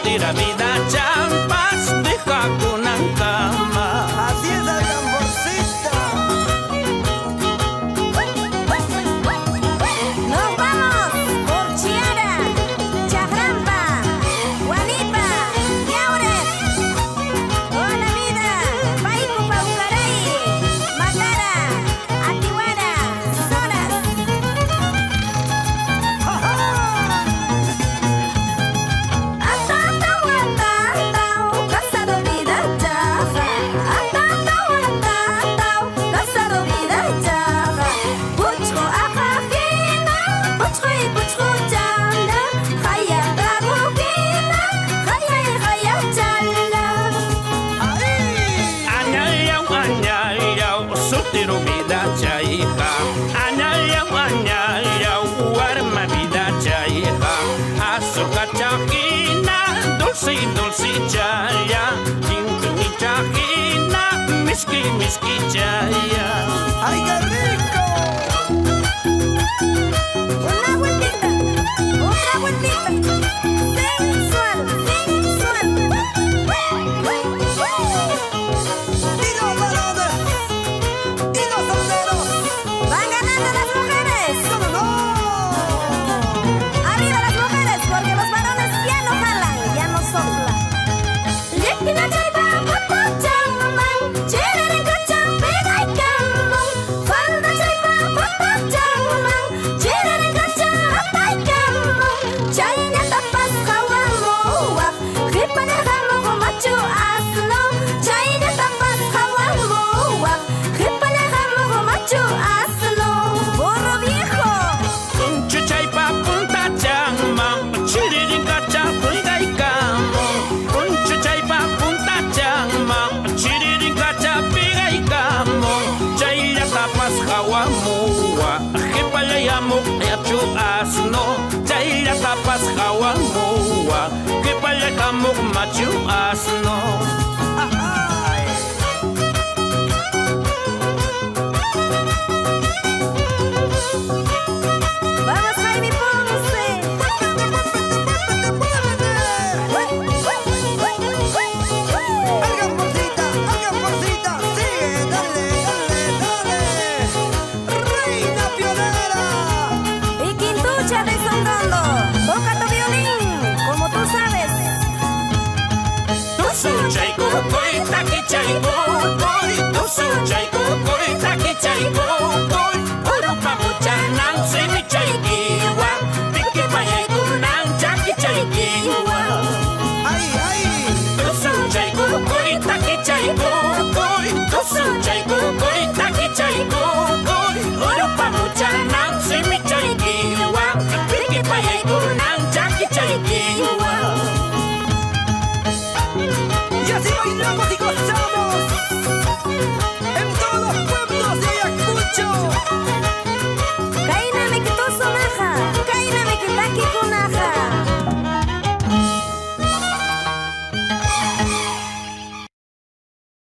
tira vida champas, deja con cama. Así es el tamborcito. Nos vamos por Chiara, Chajrampa, Guanipa, Yaure, toda la vida, Paico, Paucaray, Matara, Atihuara, Soras. Casado vida chaja, casado vida chaja. Puchko akakina, puchko chanda, haya tagukina, haya chanda. Añayau, soltero vida chaiha. Añayau, warma vida chaiha. Azúcar chajina, dulce chaya. Tinti chajina, miski chaya. ¡Ay, qué rico! Una vueltita, otra vueltita, sensual, sensual. ¡Y los varones! ¡Y los solteros! Van ganando las mujeres. ¡No, no, no! Arriba las mujeres, porque los varones ya no jalan, ya no soplan. Lekina chaipa, patachamang, cheleren kachang, pegay kamong. Falda chaipa, patachamang, cheleren kachang, apay kamong. Chayna tapas kawamuwak, hipanahamo machu asno. Chayna tapas kawamuwak, hipanahamo machu asno. Burro viejo. Chaipa punta changmang, chiririn kacha pulgay kamo. Puncho chaipa punta changmang, chiririn kacha pigay kamo. Chayla tapas hawamua, hipalayamuk yachu asno. Chayla tapas hawamua, hipalayamuk machu asno. ¡Ay! Vamos, Jaime Ponce. ¡Algan porcita! ¡Sigue! ¡Dale, dale, dale! ¡Reina pionera! Y Quintucha desondando. Toca tu violín, como tú sabes. Tu su chaiku, koi taki chaiku, koi tu su chaiku.